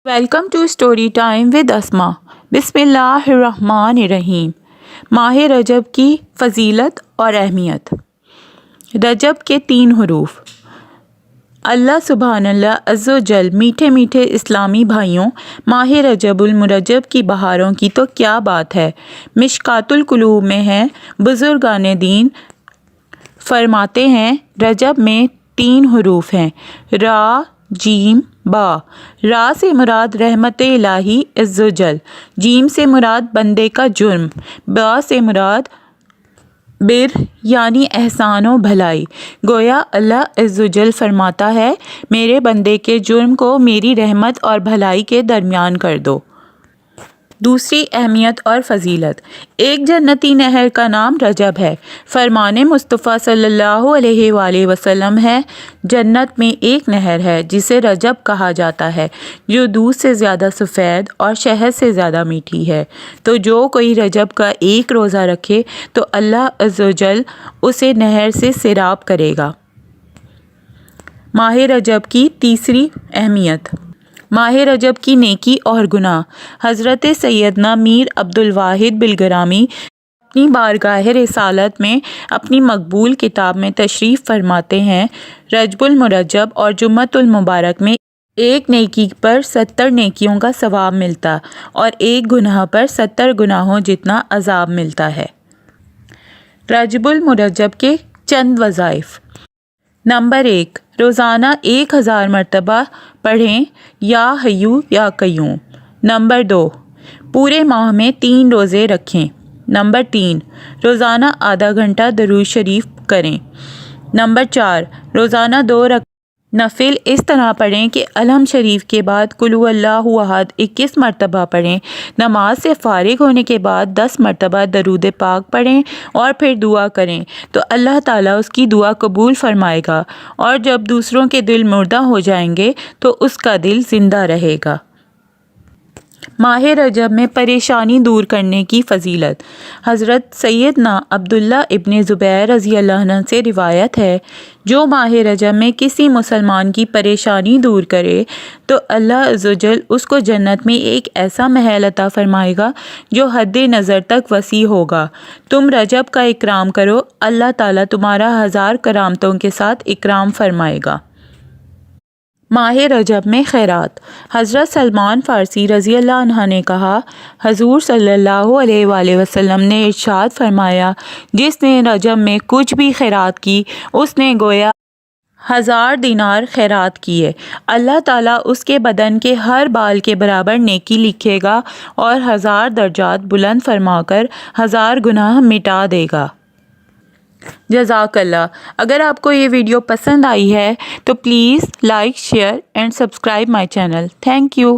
Welcome to story time with Asma. بسم اللہ الرحمن الرحیم۔ ماہ رجب کی فضیلت اور اہمیت۔ رجب کے 3 حروف۔ اللہ سبحان اللہ عز و جل۔ میٹھے میٹھے اسلامی بھائیوں، ماہ رجب المرجب کی بہاروں کی تو کیا بات ہے۔ مشکات القلوب میں ہے، بزرگان دین فرماتے ہیں رجب میں 3 حروف ہیں، را، جیم، با۔ را سے مراد رحمت الہی عز و جل، جیم سے مراد بندے کا جرم، با سے مراد بر یعنی احسان و بھلائی۔ گویا اللہ عز و جل فرماتا ہے میرے بندے کے جرم کو میری رحمت اور بھلائی کے درمیان کر دو۔ دوسری اہمیت اور فضیلت۔ ایک جنتی نہر کا نام رجب ہے۔ فرمان مصطفیٰ صلی اللہ علیہ وآلہ وسلم ہے، جنت میں ایک نہر ہے جسے رجب کہا جاتا ہے، جو دودھ سے زیادہ سفید اور شہد سے زیادہ میٹھی ہے۔ تو جو کوئی رجب کا ایک روزہ رکھے تو اللہ عز و جل اسے نہر سے سیراب کرے گا۔ ماہ رجب کی تیسری اہمیت۔ ماہ رجب کی نیکی اور گناہ۔ حضرت سیدنا میر عبدالواحد بلگرامی اپنی بارگاہ رسالت میں اپنی مقبول کتاب میں تشریف فرماتے ہیں، رجب المرجب اور جمعۃ المبارک میں ایک نیکی پر 70 نیکیوں کا ثواب ملتا اور ایک گناہ پر 70 گناہوں جتنا عذاب ملتا ہے۔ رجب المرجب کے چند وظائف۔ نمبر 1، روزانہ 1000 مرتبہ پڑھیں یا حیو یا قیوم۔ نمبر 2، پورے ماہ میں 3 روزے رکھیں۔ نمبر 3، روزانہ آدھا گھنٹہ درود شریف کریں۔ نمبر 4، روزانہ 2 رکعت نفل اس طرح پڑھیں کہ الحمد شریف کے بعد قل هو اللہ احد 21 مرتبہ پڑھیں۔ نماز سے فارغ ہونے کے بعد 10 مرتبہ درود پاک پڑھیں اور پھر دعا کریں تو اللہ تعالیٰ اس کی دعا قبول فرمائے گا، اور جب دوسروں کے دل مردہ ہو جائیں گے تو اس کا دل زندہ رہے گا۔ ماہ رجب میں پریشانی دور کرنے کی فضیلت۔ حضرت سیدنا عبداللہ ابن زبیر رضی اللہ عنہ سے روایت ہے، جو ماہ رجب میں کسی مسلمان کی پریشانی دور کرے تو اللہ عز و جل اس کو جنت میں ایک ایسا محل عطا فرمائے گا جو حد نظر تک وسیع ہوگا۔ تم رجب کا اکرام کرو، اللہ تعالیٰ تمہارا 1000 کرامتوں کے ساتھ اکرام فرمائے گا۔ ماہ رجب میں خیرات۔ حضرت سلمان فارسی رضی اللہ عنہ نے کہا، حضور صلی اللہ علیہ وآلہ وسلم نے ارشاد فرمایا، جس نے رجب میں کچھ بھی خیرات کی اس نے گویا 1000 دینار خیرات کیے۔ اللہ تعالیٰ اس کے بدن کے ہر بال کے برابر نیکی لکھے گا اور 1000 درجات بلند فرما کر 1000 گناہ مٹا دے گا۔ جزاک اللہ۔ اگر آپ کو یہ ویڈیو پسند آئی ہے تو please like, share and subscribe my channel. Thank you.